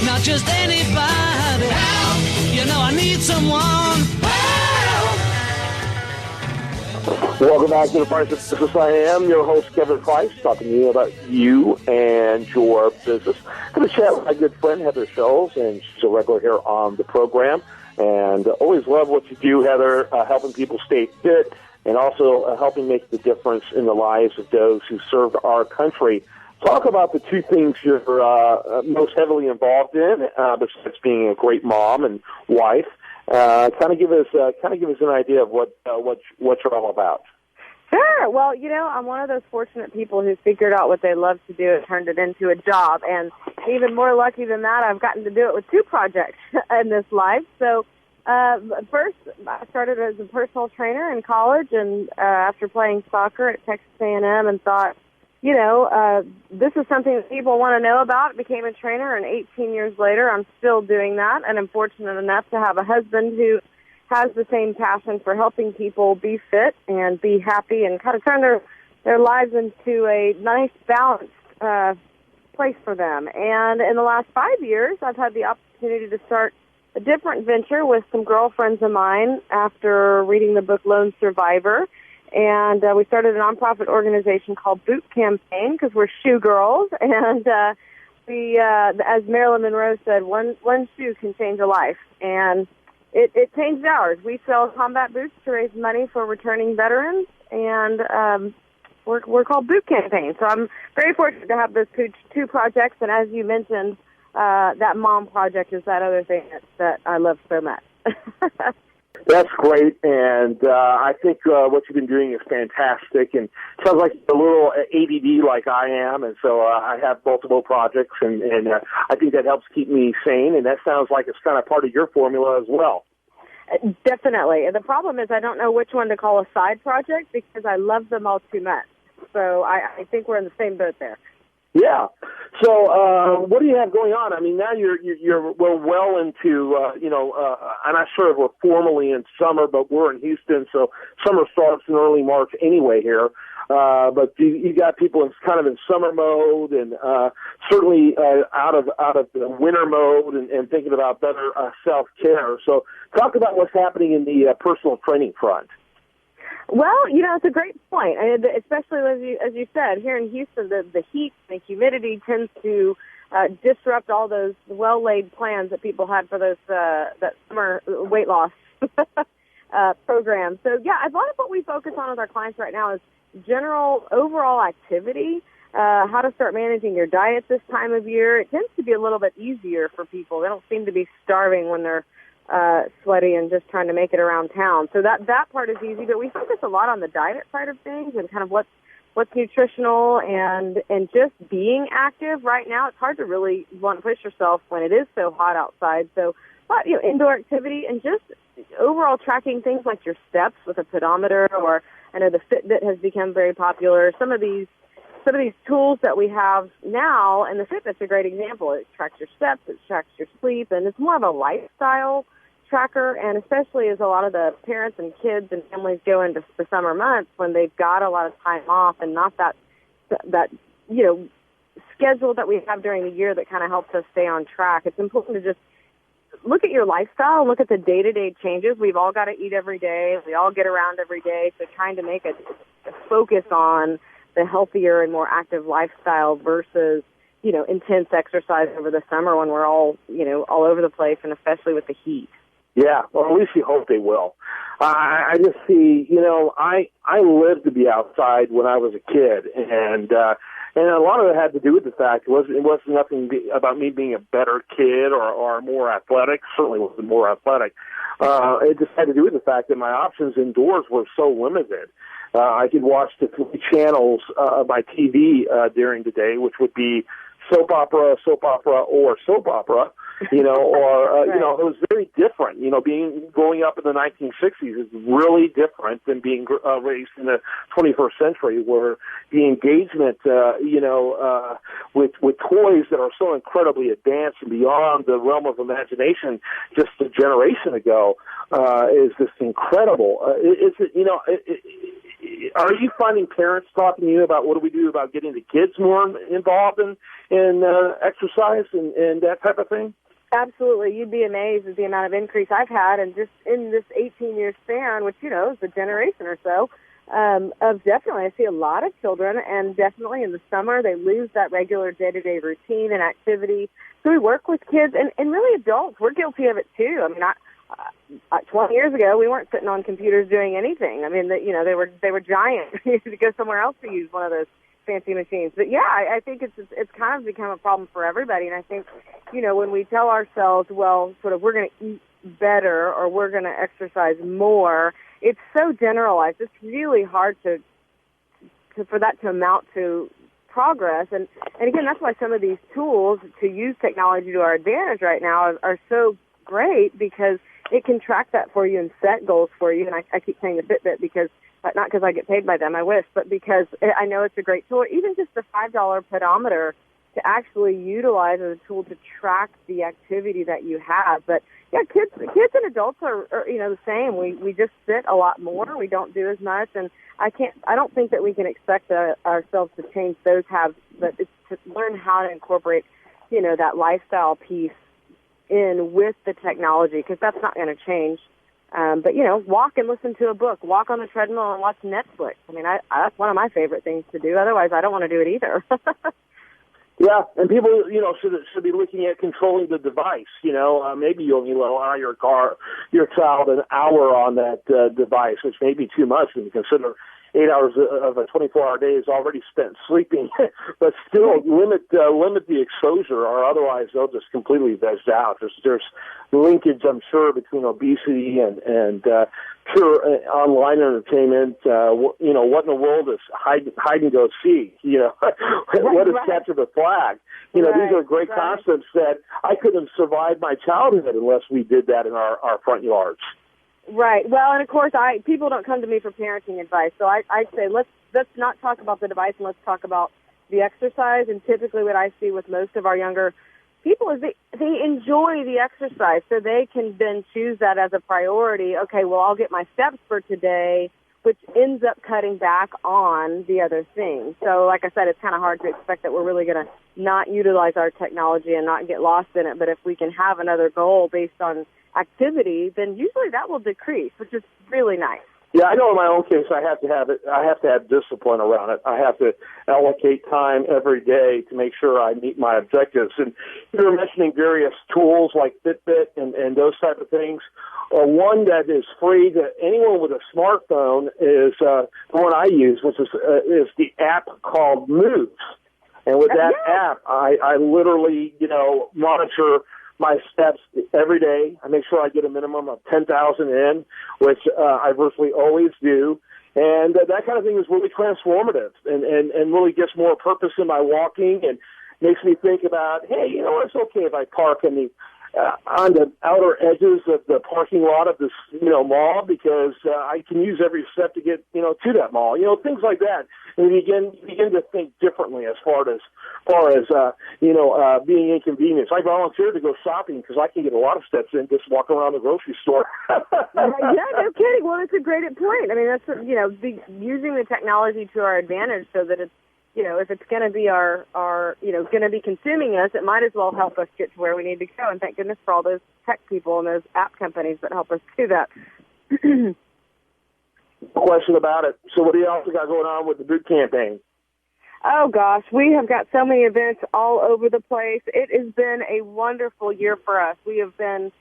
not just anybody. Help! You know I need someone. Help! Welcome back to the Price of Business. I am your host, Kevin Price, talking to you about you and your business. I'm going to chat with my good friend, Heather Schulz, and she's a regular here on the program. And always love what you do, Heather, helping people stay fit and also helping make the difference in the lives of those who served our country. Talk about the two things you're most heavily involved in, besides being a great mom and wife. Kind of give us an idea of what you're all about. Sure. Well, I'm one of those fortunate people who figured out what they love to do and turned it into a job. And even more lucky than that, I've gotten to do it with two projects in this life. So first, I started as a personal trainer in college, and after playing soccer at Texas A&M, and thought, this is something that people want to know about. Became a trainer, and 18 years later, I'm still doing that, and I'm fortunate enough to have a husband who has the same passion for helping people be fit and be happy and kind of turn their lives into a nice, balanced place for them. And in the last 5 years, I've had the opportunity to start a different venture with some girlfriends of mine after reading the book Lone Survivor. And we started a nonprofit organization called Boot Campaign because we're shoe girls. And we, as Marilyn Monroe said, one shoe can change a life. And it changed ours. We sell combat boots to raise money for returning veterans, and we're called Boot Campaign. So I'm very fortunate to have those two projects. And as you mentioned, that mom project is that other thing that I love so much. That's great, and I think what you've been doing is fantastic, and it sounds like you're a little ADD like I am, and so I have multiple projects, and I think that helps keep me sane, and that sounds like it's kind of part of your formula as well. Definitely. The problem is I don't know which one to call a side project because I love them all too much, so I think we're in the same boat there. Yeah. So, what do you have going on? I mean, now you're well into, I'm not sure if we're formally in summer, but we're in Houston, so summer starts in early March anyway here. But you got people in summer mode and certainly out of the winter mode and thinking about better self-care. So, talk about what's happening in the personal training front. Well, it's a great point, and especially as you said, here in Houston, the heat and the humidity tends to disrupt all those well-laid plans that people had for those that summer weight loss programs. So, yeah, a lot of what we focus on with our clients right now is general overall activity, how to start managing your diet this time of year. It tends to be a little bit easier for people. They don't seem to be starving when they're sweaty and just trying to make it around town. So that part is easy, but we focus a lot on the diet side of things and kind of what's nutritional and just being active. Right now, it's hard to really want to push yourself when it is so hot outside. So, but, indoor activity and just overall tracking things like your steps with a pedometer, or I know the Fitbit has become very popular. Some of these tools that we have now, and the Fitbit's a great example. It tracks your steps, it tracks your sleep, and it's more of a lifestyle tracker, and especially as a lot of the parents and kids and families go into the summer months when they've got a lot of time off and not that schedule that we have during the year that kind of helps us stay on track. It's important to just look at your lifestyle and look at the day-to-day changes. We've all got to eat every day. We all get around every day, so trying to make a focus on the healthier and more active lifestyle versus, intense exercise over the summer when we're all over the place, and especially with the heat. Yeah, well, at least you hope they will. I just see, I lived to be outside when I was a kid, and a lot of it had to do with the fact it wasn't nothing about me being a better kid or more athletic. Certainly wasn't more athletic. It just had to do with the fact that my options indoors were so limited. I could watch the 3 channels by TV during the day, which would be soap opera, or soap opera. Right. It was very different. Growing up in the 1960s is really different than being raised in the 21st century, where the engagement, with toys that are so incredibly advanced and beyond the realm of imagination just a generation ago, is just incredible. are you finding parents talking to you about what do we do about getting the kids more involved in exercise and that type of thing? Absolutely. You'd be amazed at the amount of increase I've had, and just in this 18-year span, which, is a generation or so, of definitely, I see a lot of children, and definitely in the summer, they lose that regular day-to-day routine and activity. So we work with kids, and really adults, we're guilty of it too. I mean, 20 years ago, we weren't sitting on computers doing anything. I mean, they were giant. You had to go somewhere else to use one of those fancy machines. But yeah, I think it's kind of become a problem for everybody. And I think, when we tell ourselves, well, sort of we're going to eat better or we're going to exercise more, it's so generalized. It's really hard for that to amount to progress. And again, that's why some of these tools to use technology to our advantage right now are so great, because it can track that for you and set goals for you. And I keep saying the Fitbit because, not because I get paid by them, I wish, but because I know it's a great tool. Even just the $5 pedometer to actually utilize as a tool to track the activity that you have. But yeah, kids and adults are the same. We just sit a lot more. We don't do as much, and I don't think that we can expect ourselves to change those habits, but it's to learn how to incorporate, that lifestyle piece in with the technology, because that's not going to change. But walk and listen to a book, walk on the treadmill and watch Netflix. I mean, that's one of my favorite things to do. Otherwise, I don't want to do it either. Yeah, and people, should be looking at controlling the device. Maybe you only allow your child an hour on that device, which may be too much when you consider 8 hours of a 24-hour day is already spent sleeping. But still, limit the exposure, or otherwise they'll just completely veg out. There's linkage, I'm sure, between obesity and pure online entertainment. What in the world is hide and go seek? What is capture the flag? These are great concepts that I couldn't have survived my childhood unless we did that in our front yards. Right. Well, and of course, people don't come to me for parenting advice, so I'd say let's not talk about the device and let's talk about the exercise. And typically, what I see with most of our younger people is they enjoy the exercise, so they can then choose that as a priority. Okay, well, I'll get my steps for today, which ends up cutting back on the other things. So, like I said, it's kind of hard to expect that we're really going to not utilize our technology and not get lost in it. But if we can have another goal based on activity, then usually that will decrease, which is really nice. Yeah, I know in my own case I have to have discipline around it. I have to allocate time every day to make sure I meet my objectives. And you were mentioning various tools like Fitbit and those type of things. One that is free to anyone with a smartphone is the one I use, which is the app called Moves. And with that app, I literally, monitor my steps every day. I make sure I get a minimum of 10,000 in, which I virtually always do. And that kind of thing is really transformative and really gets more purpose in my walking and makes me think about, hey, it's okay if I park on the outer edges of the parking lot of this, mall, because I can use every step to get, to that mall. Things like that. And you begin to think differently as far as being inconvenienced. I volunteered to go shopping because I can get a lot of steps in just walking around the grocery store. Yeah, no kidding. Well, it's a great point. I mean, that's using the technology to our advantage so that it's, if it's going to be our going to be consuming us, it might as well help us get to where we need to go. And thank goodness for all those tech people and those app companies that help us do that. Question about it. So what do you also got going on with the boot campaign? Oh, gosh, we have got so many events all over the place. It has been a wonderful year for us. We have been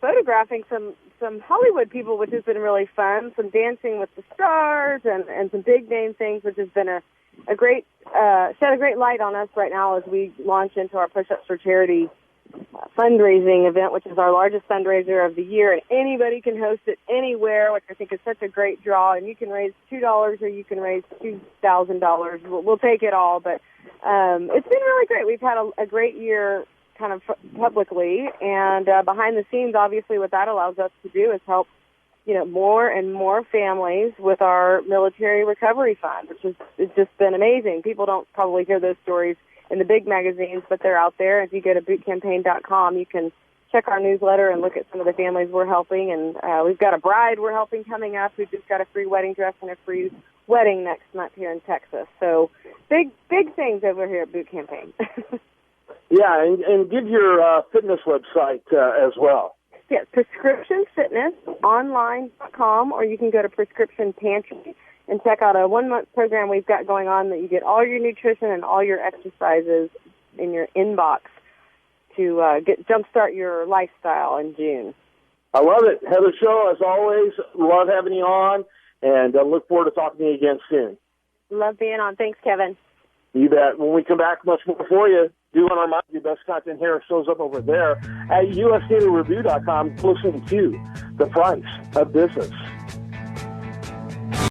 photographing some Hollywood people, which has been really fun, some Dancing with the Stars and some big name things, which has been a great, shed a great light on us right now as we launch into our Push-Ups for Charity fundraising event, which is our largest fundraiser of the year, and anybody can host it anywhere, which I think is such a great draw. And you can raise $2 or you can raise $2,000. We'll take it all, but it's been really great. We've had a great year kind of publicly, and behind the scenes, obviously, what that allows us to do is help, more and more families with our military recovery fund, which has just been amazing. People don't probably hear those stories in the big magazines, but they're out there. If you go to bootcampaign.com, you can check our newsletter and look at some of the families we're helping. And we've got a bride we're helping coming up who just got a free wedding dress and a free wedding next month here in Texas. So big things over here at Boot Campaign. Yeah, and give your fitness website as well. Yes, prescriptionfitnessonline.com, or you can go to Prescription Pantry and check out a 1-month program we've got going on that you get all your nutrition and all your exercises in your inbox to jumpstart your lifestyle in June. I love it. Heather Show, as always, love having you on, and look forward to talking to you again soon. Love being on. Thanks, Kevin. You bet. When we come back, much more for you. Do want to remind you, best content here shows up over there at usdailyreview.com, listening to The Price of Business.